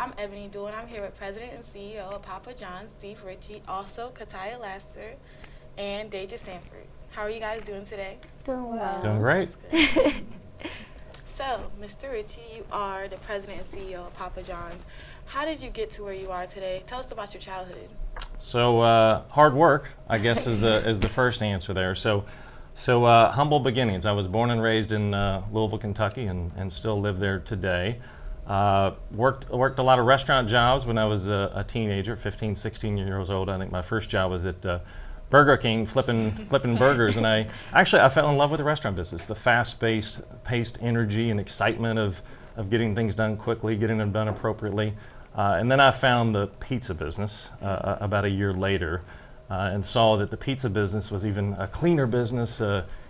I'm Ebony Dewey, and I'm here with President and CEO of Papa John's, Steve Ritchie, also Kataya Lasser, and Deja Sanford. How are you guys doing today? Doing well. Doing great. So, Mr. Ritchie, you are the President and CEO of Papa John's. How did you get to where you are today? Tell us about your childhood. So hard work, I guess, is the first answer there. So humble beginnings. I was born and raised in Louisville, Kentucky, and still live there today. Worked a lot of restaurant jobs when I was a teenager, 15, 16 years old. I think my first job was at Burger King, flipping burgers, and I fell in love with the restaurant business. The fast-paced energy and excitement of getting things done quickly, getting them done appropriately. And then I found the pizza business about a year later, and saw that the pizza business was even a cleaner business,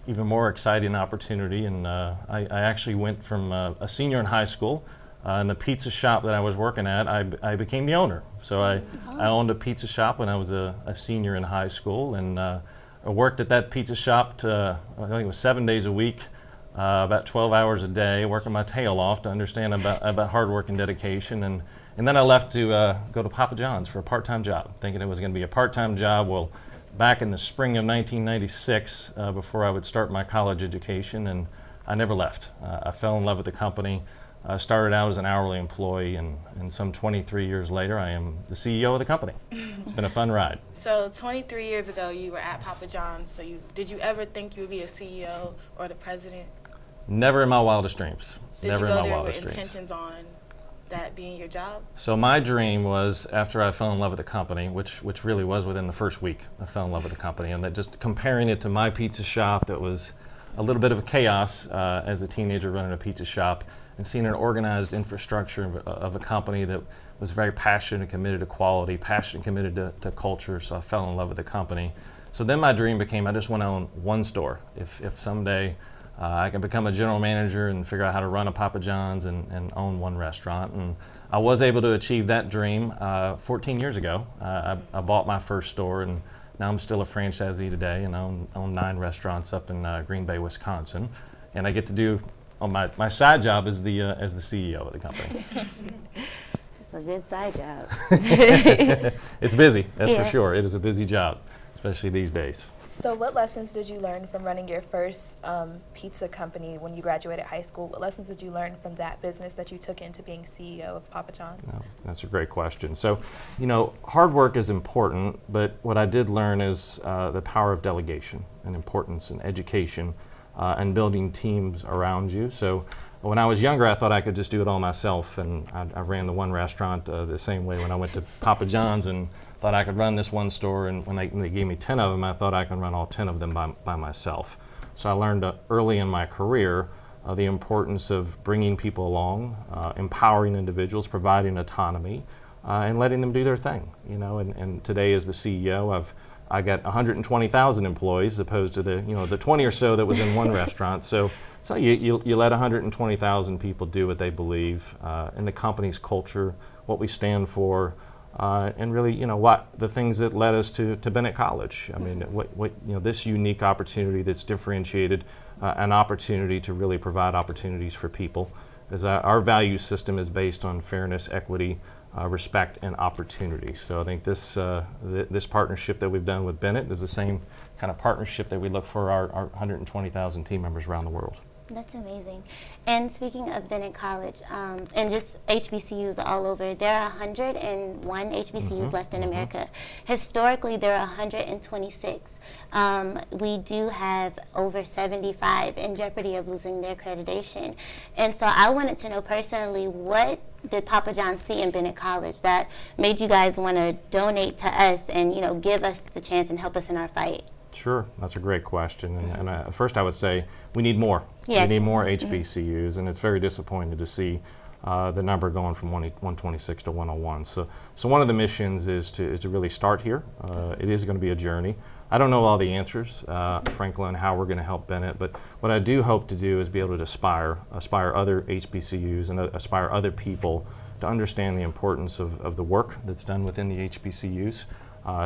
even more exciting opportunity. And I actually went from a senior in high school. In the pizza shop that I was working at, I became the owner. So I owned a pizza shop when I was a senior in high school, and I worked at that pizza shop I think it was 7 days a week, about 12 hours a day, working my tail off to understand about hard work and dedication. And then I left to go to Papa John's for a part-time job, thinking it was going to be a part-time job. Well, back in the spring of 1996, before I would start my college education, and I never left. I fell in love with the company. I started out as an hourly employee, and some 23 years later, I am the CEO of the company. It's been a fun ride. So 23 years ago, you were at Papa John's. So did you ever think you would be a CEO or the president? Never in my wildest dreams. Did Never you in go my there wildest with dreams. intentions on that being your job? So my dream was, after I fell in love with the company, which really was within the first week, I fell in love with the company, and that just comparing it to my pizza shop that was a little bit of a chaos as a teenager running a pizza shop, and seeing an organized infrastructure of a company that was very passionate and committed to quality, passionate and committed to culture, so I fell in love with the company. So then my dream became, I just want to own one store. If someday I can become a general manager and figure out how to run a Papa John's and own one restaurant. And I was able to achieve that dream 14 years ago. I bought my first store, and now I'm still a franchisee today and own 9 restaurants up in Green Bay, Wisconsin. And I get to do, my side job as the CEO of the company. It's a good side job. It's busy, that's Yeah. for sure. It is a busy job, especially these days. So what lessons did you learn from running your first pizza company when you graduated high school? What lessons did you learn from that business that you took into being CEO of Papa John's? No, that's a great question. So, hard work is important, but what I did learn is the power of delegation and importance and education and building teams around you. So when I was younger, I thought I could just do it all myself, and I ran the one restaurant the same way when I went to Papa John's, and thought I could run this one store, and when they gave me 10 of them, I thought I could run all 10 of them by myself. So I learned early in my career the importance of bringing people along, empowering individuals, providing autonomy, and letting them do their thing. And today as the CEO, I got 120,000 employees, as opposed to the 20 or so that was in one restaurant. So you let 120,000 people do what they believe in the company's culture, what we stand for. And really, what the things that led us to Bennett College. I mean, this unique opportunity that's differentiated, an opportunity to really provide opportunities for people. As our value system is based on fairness, equity, respect, and opportunity. So I think this partnership that we've done with Bennett is the same kind of partnership that we look for our 120,000 team members around the world. That's amazing. And speaking of Bennett College, and just HBCUs all over, there are 101 HBCUs left in America. Historically, there are 126. We do have over 75 in jeopardy of losing their accreditation. And so I wanted to know personally, what did Papa John see in Bennett College that made you guys want to donate to us and, give us the chance and help us in our fight? Sure, that's a great question. And first I would say we need more. Yes. We need more HBCUs, and it's very disappointing to see the number going from 126 to 101. So one of the missions is to really start here. It is going to be a journey. I don't know all the answers, frankly, on how we're going to help Bennett, but what I do hope to do is be able to aspire other HBCUs and aspire other people to understand the importance of the work that's done within the HBCUs.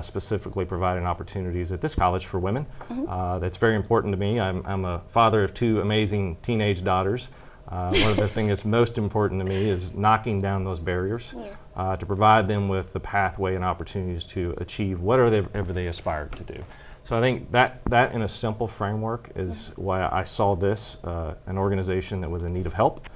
Specifically providing opportunities at this college for women. That's very important to me. I'm a father of 2 amazing teenage daughters, One of the things that's most important to me is knocking down those barriers to provide them with the pathway and opportunities to achieve whatever they aspire to do. So I think that in a simple framework is why I saw this, an organization that was in need of help.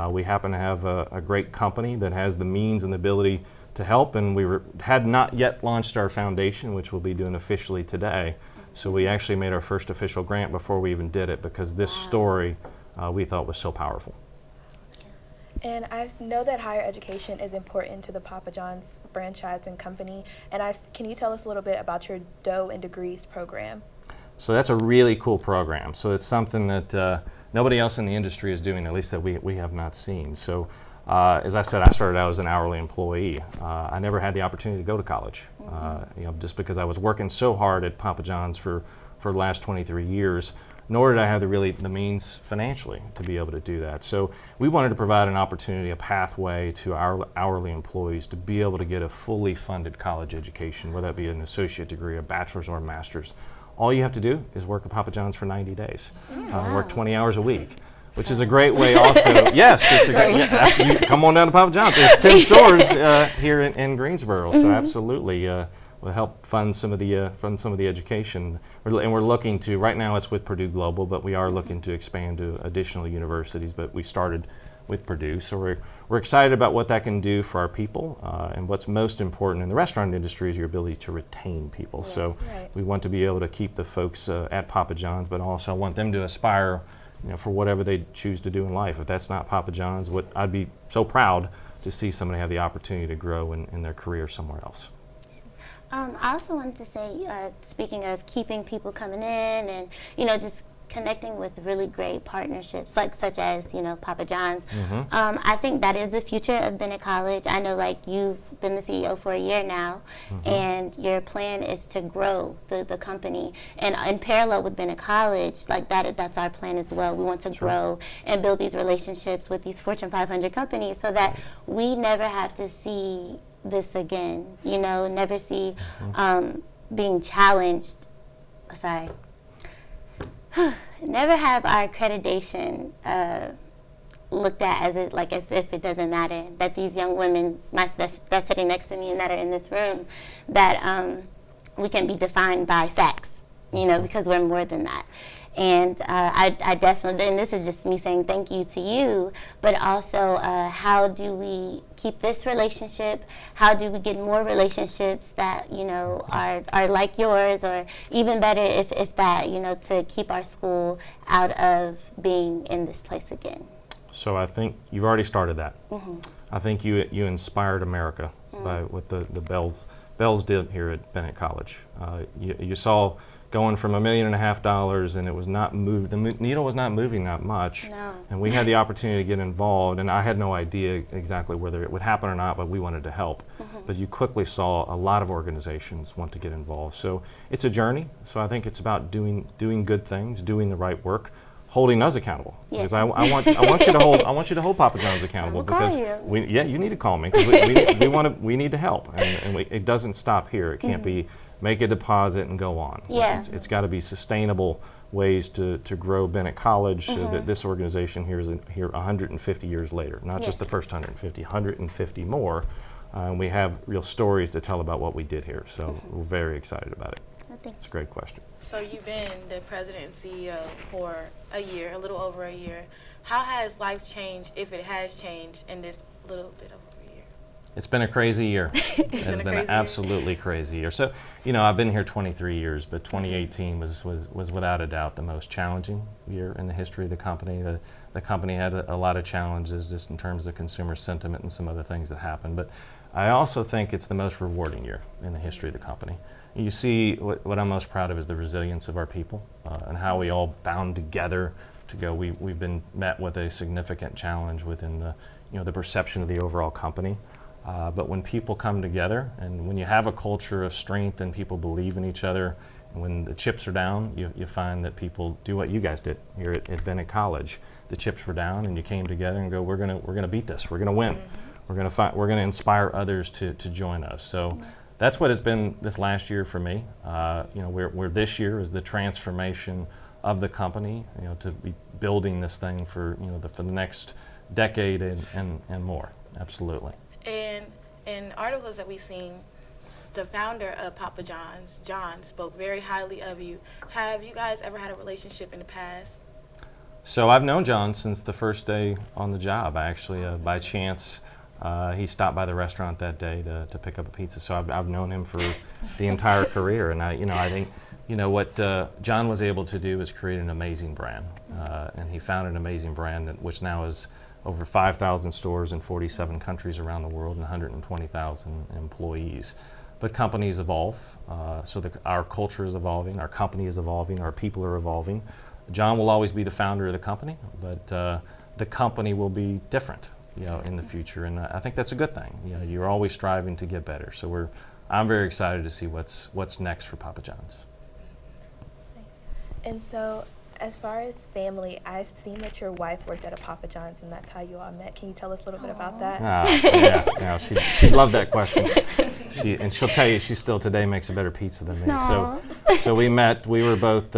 We happen to have a great company that has the means and the ability to help, and we had not yet launched our foundation, which we'll be doing officially today. So we actually made our first official grant before we even did it, because this story we thought was so powerful. And I know that higher education is important to the Papa John's franchise and company. And can you tell us a little bit about your Dough and Degrees program? So that's a really cool program. So it's something that nobody else in the industry is doing, at least that we have not seen. So as I said, I started out as an hourly employee. I never had the opportunity to go to college, just because I was working so hard at Papa John's for the last 23 years. Nor did I have the means financially to be able to do that. So we wanted to provide an opportunity, a pathway to our hourly employees to be able to get a fully funded college education, whether that be an associate degree, a bachelor's, or a master's. All you have to do is work at Papa John's for 90 days, work 20 hours a week, which is a great way also. Yes, it's a great, you come on down to Papa John's. There's 10 stores here in Greensboro, so absolutely. Will help fund some of the education, and we're looking to. Right now, it's with Purdue Global, but we are looking to expand to additional universities. But we started with Purdue, so we're excited about what that can do for our people. And what's most important in the restaurant industry is your ability to retain people. Yes, so we want to be able to keep the folks at Papa John's, but also want them to aspire, for whatever they choose to do in life. If that's not Papa John's, I'd be so proud to see somebody have the opportunity to grow in their career somewhere else. I also wanted to say, speaking of keeping people coming in and, just connecting with really great partnerships, such as, Papa John's. I think that is the future of Bennett College. I know, you've been the CEO for a year now, and your plan is to grow the company. And in parallel with Bennett College, that's our plan as well. We want to grow and build these relationships with these Fortune 500 companies so that we never have to see this again, never see being challenged. Never have our accreditation looked at as if it doesn't matter. That these young women that's sitting next to me and that are in this room, that we can be defined by sex, because we're more than that. And I definitely, and this is just me saying thank you to you, but also how do we keep this relationship? How do we get more relationships that, are like yours, or even better if that, to keep our school out of being in this place again? So I think you've already started that. I think you inspired America with the Belle's did here at Bennett College. You saw going from $1.5 million, and it was not moved. The needle was not moving that much, and we had the opportunity to get involved. And I had no idea exactly whether it would happen or not, but we wanted to help. But you quickly saw a lot of organizations want to get involved. So it's a journey. So I think it's about doing good things, doing the right work, holding us accountable. Because I want you to hold Papa John's accountable. Because you need to call me. We need to help, and it doesn't stop here. It can't be make a deposit and go on. It's got to be sustainable ways to grow Bennett College, so that this organization here is here 150 years later, not just the first 150 more. We have real stories to tell about what we did here, so we're very excited about it. It's a great question. So you've been the president and CEO for a year, a little over a year. How has life changed, if it has changed, in this little bit of a year? It's been a crazy year. It's been an absolutely crazy year. So, I've been here 23 years, but 2018 was without a doubt the most challenging year in the history of the company. The company had a lot of challenges just in terms of consumer sentiment and some other things that happened. But I also think it's the most rewarding year in the history of the company. You see, what I'm most proud of is the resilience of our people and how we all bound together to go. We've been met with a significant challenge within the perception of the overall company. But when people come together, and when you have a culture of strength and people believe in each other, and when the chips are down, you find that people do what you guys did here at Bennett College. The chips were down, and you came together and go, we're gonna beat this. We're gonna win. We're gonna inspire others to join us. So that's what it's been this last year for me. Where this year is the transformation of the company, to be building this thing for for the next decade and more. Absolutely. And in articles that we've seen, the founder of Papa John's, John, spoke very highly of you. Have you guys ever had a relationship in the past? So I've known John since the first day on the job. I actually, by chance, he stopped by the restaurant that day to pick up a pizza. So I've known him for the entire career, and I think what John was able to do is create an amazing brand, and he found an amazing brand which now is over 5,000 stores in 47 countries around the world and 120,000 employees. But companies evolve, so our culture is evolving, our company is evolving, our people are evolving. John will always be the founder of the company, but the company will be different, in the future, and I think that's a good thing. You're always striving to get better. So I'm very excited to see what's next for Papa John's. Nice. And so, as far as family, I've seen that your wife worked at a Papa John's, and that's how you all met. Can you tell us a little bit about that? Yeah, she'd love that question. And she'll tell you she still today makes a better pizza than me. So we met. We were both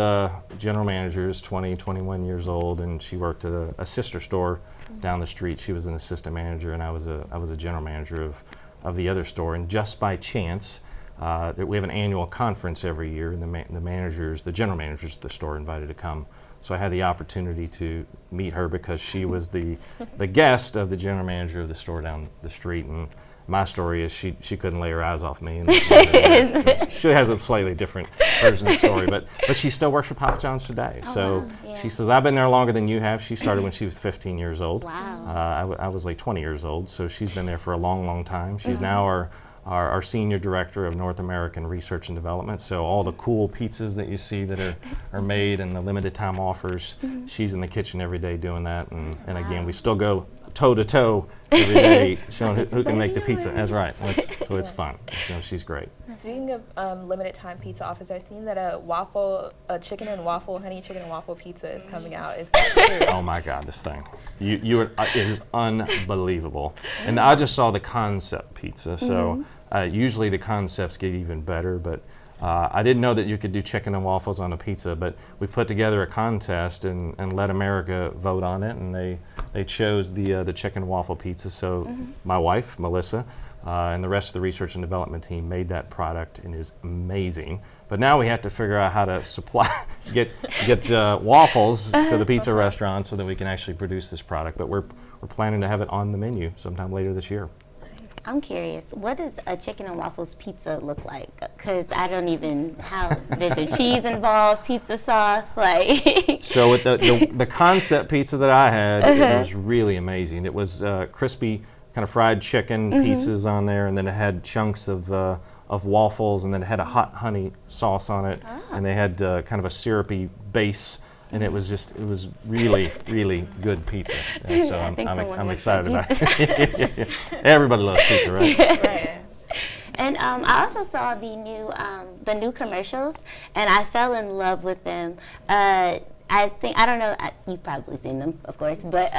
general managers, 20, 21 years old, and she worked at a sister store down the street. She was an assistant manager, and I was a general manager of the other store. And just by chance, we have an annual conference every year, and the general managers of the store invited to come. So I had the opportunity to meet her because she was the guest of the general manager of the store down the street. And my story is she couldn't lay her eyes off me. And she has a slightly different version of the story, but she still works for Papa John's today. So she says, I've been there longer than you have. She started when she was 15 years old. Wow. I was like 20 years old, so she's been there for a long, long time. She's now our senior director of North American Research and Development. So all the cool pizzas that you see that are made and the limited time offers, she's in the kitchen every day doing that. And again, we still go toe to toe every day showing who can make the pizza. That's right. So it's fun. She's great. Speaking of limited time pizza offers, I've seen that a chicken and waffle, honey chicken and waffle pizza is coming out. Is that true? Oh my God, this thing. It is unbelievable. And I just saw the concept pizza. So usually the concepts get even better, but I didn't know that you could do chicken and waffles on a pizza, but we put together a contest and let America vote on it, and they chose the chicken and waffle pizza. So my wife, Melissa, and the rest of the research and development team made that product, and it is amazing. But now we have to figure out how to get waffles to the pizza restaurant so that we can actually produce this product. But we're planning to have it on the menu sometime later this year. I'm curious, what does a chicken and waffles pizza look like? Because I don't even, there's a cheese involved, pizza sauce, like. So with the concept pizza that I had, it was really amazing. It was crispy, kind of fried chicken pieces on there, and then it had chunks of waffles, and then it had a hot honey sauce on it, and they had kind of a syrupy base. And it was really, really good pizza. And so I'm excited about it. Everybody loves pizza, right? Right. And I also saw the new commercials, and I fell in love with them. I don't know, you've probably seen them, of course, but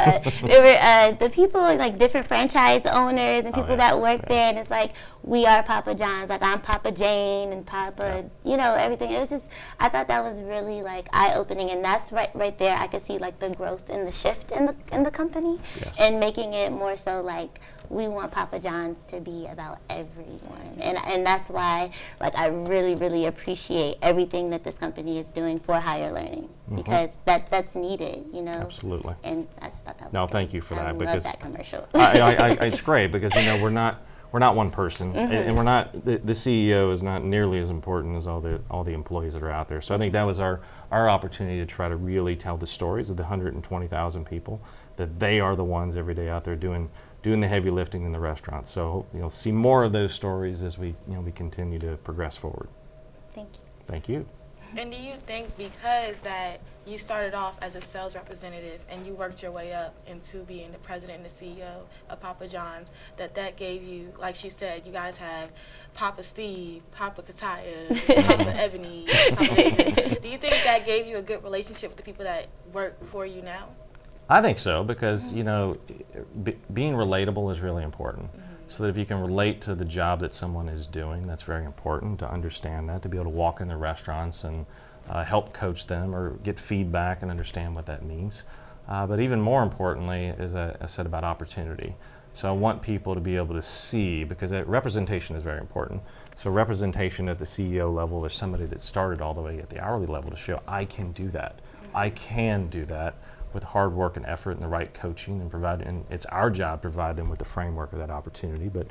there were the people, like different franchise owners and people that work there, and it's like, we are Papa John's, like I'm Papa Jane and Papa, everything. It was just, I thought that was really like eye-opening, and that's right there, I could see like the growth and the shift in the company, and making it more so like, we want Papa John's to be about everyone, and that's why like I really, really appreciate everything that this company is doing for higher learning, because that's needed, Absolutely. And I just thought that was No, great. thank you for that. I because love that commercial. It's great because we're not one person, and we're not the CEO is not nearly as important as all the employees that are out there. So I think that was our opportunity to try to really tell the stories of the 120,000 people, that they are the ones every day out there doing the heavy lifting in the restaurant. So see more of those stories as we we continue to progress forward. Thank you. Thank you. And do you think because that you started off as a sales representative and you worked your way up into being the president and the CEO of Papa John's, that gave you, like she said, you guys have Papa Steve, Papa Kataya, Papa Ebony, Papa Nathan. Do you think that gave you a good relationship with the people that work for you now? I think so, because being relatable is really important. So that if you can relate to the job that someone is doing, that's very important to understand that, to be able to walk in the restaurants and help coach them or get feedback and understand what that means. But even more importantly, as I said about opportunity. So I want people to be able to see, because representation is very important. So representation at the CEO level is somebody that started all the way at the hourly level to show I can do that. I can do that with hard work and effort and the right coaching and provide, and it's our job to provide them with the framework of that opportunity. But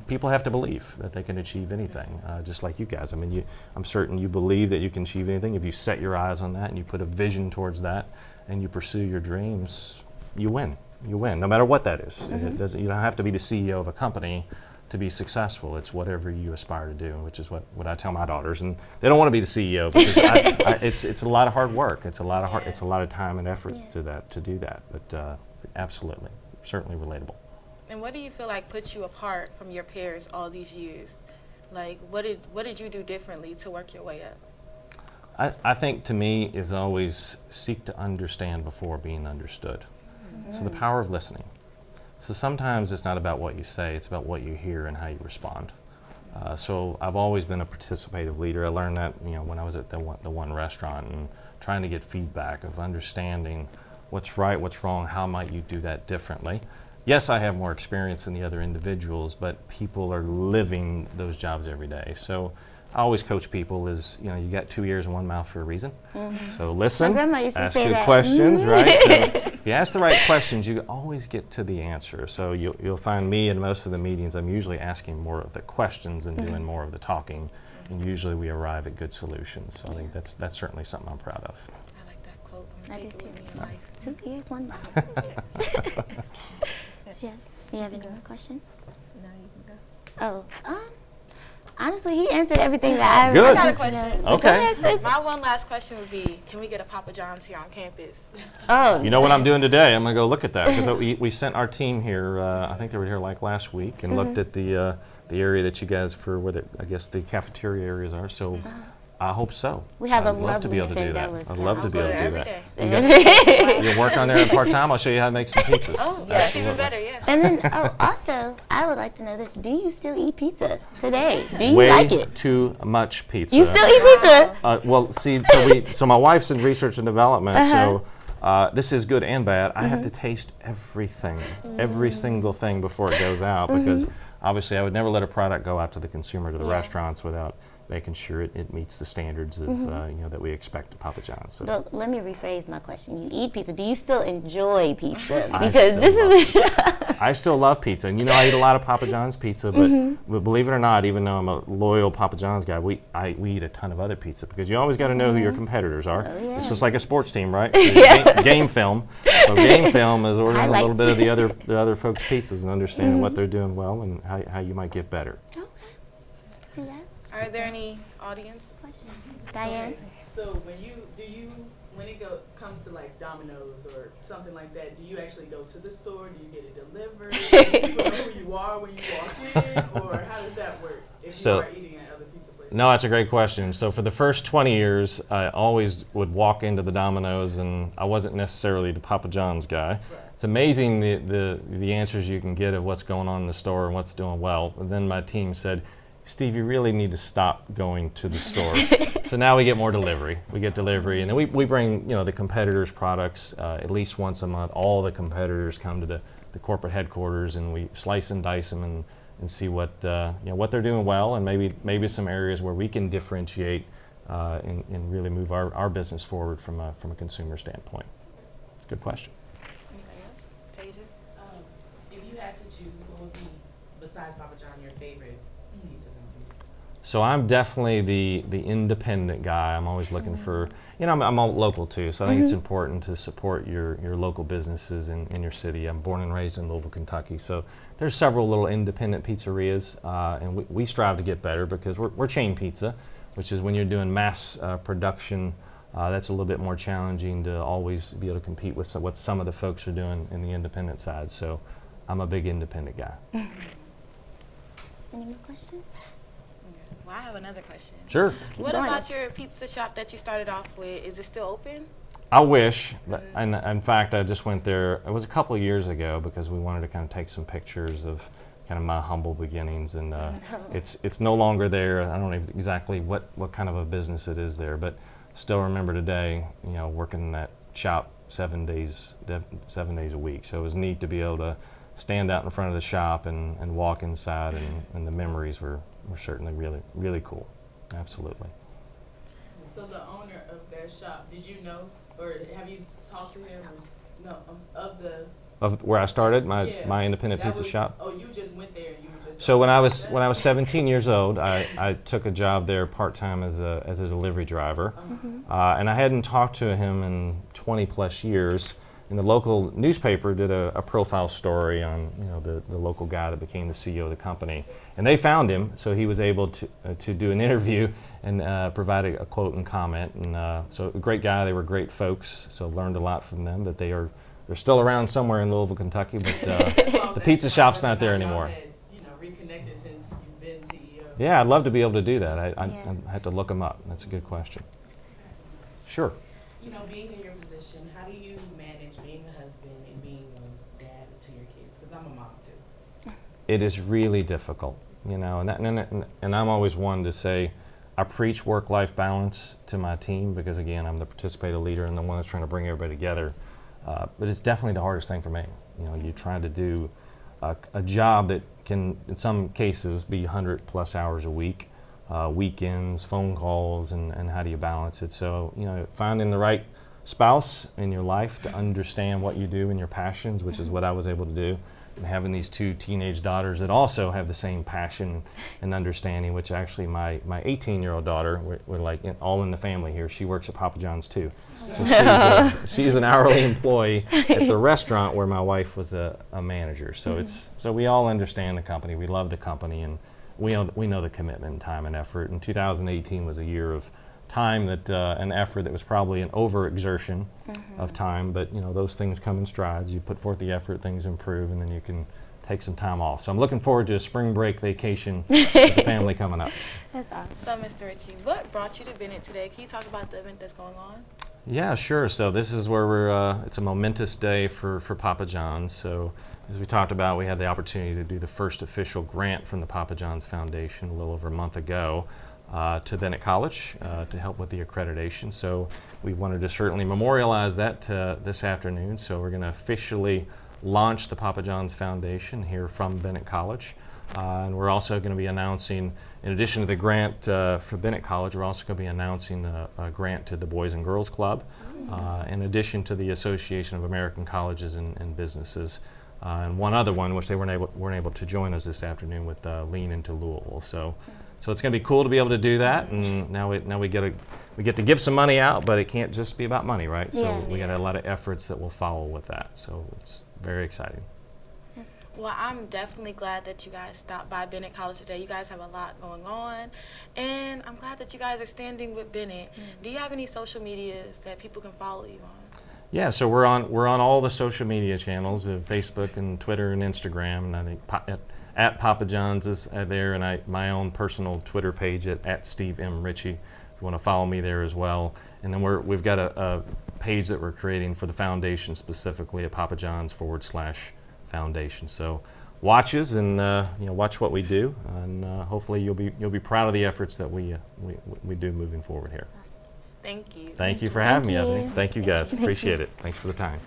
people have to believe that they can achieve anything, just like you guys. I mean, I'm certain you believe that you can achieve anything. If you set your eyes on that and you put a vision towards that and you pursue your dreams, you win. You win, no matter what that is. It doesn't, you don't have to be the CEO of a company to be successful. It's whatever you aspire to do, which is what I tell my daughters. And they don't want to be the CEO because it's a lot of hard work. It's a lot of it's a lot of time and effort to do that. But absolutely, certainly relatable. And what do you feel like puts you apart from your peers all these years? Like, what did you do differently to work your way up? I think to me is always seek to understand before being understood. So the power of listening. So sometimes it's not about what you say, it's about what you hear and how you respond. So I've always been a participative leader. I learned that when I was at the one restaurant and trying to get feedback of understanding what's right, what's wrong, how might you do that differently. Yes, I have more experience than the other individuals, but people are living those jobs every day. So I always coach people is, you got 2 ears and 1 mouth for a reason. So listen, My grandma used to ask say good that. questions, right? So if you ask the right questions, you always get to the answer. So you'll find me in most of the meetings, I'm usually asking more of the questions and doing more of the talking. And usually we arrive at good solutions. So I think that's certainly something I'm proud of. I like that quote. I'm I gonna do take it too. with me in life. 2 ears, 1 mouth. Yeah. Do you have another question? No, you can go. Oh, honestly, he answered everything that I Good. I got a wanted to question. know. Okay. Go ahead, sis. My one last question would be, can we get a Papa John's here on campus? Oh, You know what I'm doing today? I'm going to go look at that because we sent our team here. I think they were here like last week and looked at the area that you guys I guess the cafeteria areas are. So I hope so. we have a I'd love to be lovely able to do that. Cinderella I'd love to I'll be go able there to do every that. day. You'll work on there part time. I'll show you how to make some pizzas. Oh, yeah, that's even better, yeah. And then, also, I would like to know this. Do you still eat pizza today? Do you Way like it? too much pizza. You still eat pizza? Well, see, so my wife's in research and development, so this is good and bad. I have to taste everything, every single thing before it goes out, because obviously I would never let a product go out to the consumer, to the restaurants, without making sure it meets the standards of that we expect at Papa John's. So Well, let me rephrase my question. You eat pizza. Do you still enjoy pizza? I Because still this love is. pizza. I still love pizza, and I eat a lot of Papa John's pizza. But believe it or not, even though I'm a loyal Papa John's guy, we eat a ton of other pizza because you always got to know who your competitors are. Oh, yeah. It's just like a sports team, right? So game film. So game film is ordering a little bit of the other folks' pizzas and understanding what they're doing well and how you might get better. Okay. See that? Are there any audience? Question. Diane? So when it comes to like Domino's or something like that, do you actually go to the store? Do you get it delivered? Do people know who you are when you walk in, or how does that work if you are eating at other pizza places? No, that's a great question. So for the first 20 years, I always would walk into the Domino's, and I wasn't necessarily the Papa John's guy. Right. It's amazing the answers you can get of what's going on in the store and what's doing well. And then my team said, Steve, you really need to stop going to the store. So now we get more delivery. We get delivery, and then we bring the competitors' products at least once a month. All the competitors come to the corporate headquarters, and we slice and dice them and see what what they're doing well, and maybe some areas where we can differentiate and really move our business forward from a consumer standpoint. It's a good question. Anybody else? Tasia? If you had to choose, what would be, besides Papa John, your favorite pizza company? So I'm definitely the independent guy. I'm always looking for, I'm all local too, so I think it's important to support your local businesses in your city. I'm born and raised in Louisville, Kentucky, so there's several little independent pizzerias, and we strive to get better because we're chain pizza, which is when you're doing mass production, that's a little bit more challenging to always be able to compete with what some of the folks are doing in the independent side. So I'm a big independent guy. Any more questions? Well, I have another question. Sure. What going. about your pizza shop that you started off with? Is it still open? I wish, and in fact, I just went there. It was a couple of years ago because we wanted to kind of take some pictures of kind of my humble beginnings, and it's no longer there. I don't know exactly what kind of a business it is there, but still remember today, working in that shop 7 days a week. So it was neat to be able to stand out in front of the shop and walk inside, and the memories were certainly really, really cool. Absolutely. So the owner of that shop, did you know, or have you talked to him? No, of the. Of where I started my independent that pizza was- shop. Oh, you just went there and you were just. So when I was 17 years old, I took a job there part-time as a delivery driver, and I hadn't talked to him in 20 plus years. And the local newspaper did a profile story on the local guy that became the CEO of the company, and they found him, so he was able to do an interview and provide a quote and comment. And so a great guy, they were great folks, so learned a lot from them. That they're still around somewhere in Louisville, Kentucky, but the pizza shop's not there anymore. Reconnected since you've been CEO. Yeah, I'd love to be able to do that. I had to look them up. That's a good question. Sure. Being in your position, how do you manage being a husband and being a dad to your kids? Because I'm a mom too. It is really difficult, and I'm always one to say, I preach work-life balance to my team because, again, I'm the participator leader and the one that's trying to bring everybody together. But it's definitely the hardest thing for me. You're trying to do a job that can, in some cases, be 100 plus hours a week, weekends, phone calls, and how do you balance it? So, finding the right spouse in your life to understand what you do and your passions, which is what I was able to do, and having these 2 teenage daughters that also have the same passion and understanding, which actually my 18-year-old daughter, we're like all in the family here. She works at Papa John's too. So she's an hourly employee at the restaurant where my wife was a manager. So so we all understand the company. We love the company, and we know the commitment, time, and effort. And 2018 was a year of time that an effort that was probably an overexertion of time, but those things come in strides. You put forth the effort, things improve, and then you can take some time off. So I'm looking forward to a spring break vacation with the family coming up. That's awesome. So, Mr. Ritchie, what brought you to Bennett today? Can you talk about the event that's going on? Yeah, sure. So this is where we're, it's a momentous day for Papa John's. So as we talked about, we had the opportunity to do the first official grant from the Papa John's Foundation a little over a month ago to Bennett College to help with the accreditation. So we wanted to certainly memorialize that this afternoon. So we're going to officially launch the Papa John's Foundation here from Bennett College. And we're also going to be announcing, in addition to the grant for Bennett College, we're also going to be announcing a grant to the Boys and Girls Club, in addition to the Association of American Colleges and Businesses, and one other one, which they weren't able to join us this afternoon with Lean into Louisville. So it's going to be cool to be able to do that, and now we get to give some money out, but it can't just be about money, right? So we got a lot of efforts that will follow with that. So it's very exciting. Well, I'm definitely glad that you guys stopped by Bennett College today. You guys have a lot going on, and I'm glad that you guys are standing with Bennett. Do you have any social medias that people can follow you on? Yeah, so we're on all the social media channels of Facebook and Twitter and Instagram, and I think at Papa John's is there, and my own personal Twitter page at Steve M. Ritchie, if you want to follow me there as well. And then we've got a page that we're creating for the foundation specifically at Papa John's /foundation. So watch us and watch what we do, and hopefully you'll be proud of the efforts that we do moving forward here. Thank you. Thank you for having me, you. Ebony. Thank you guys. Appreciate it. Thanks for the time.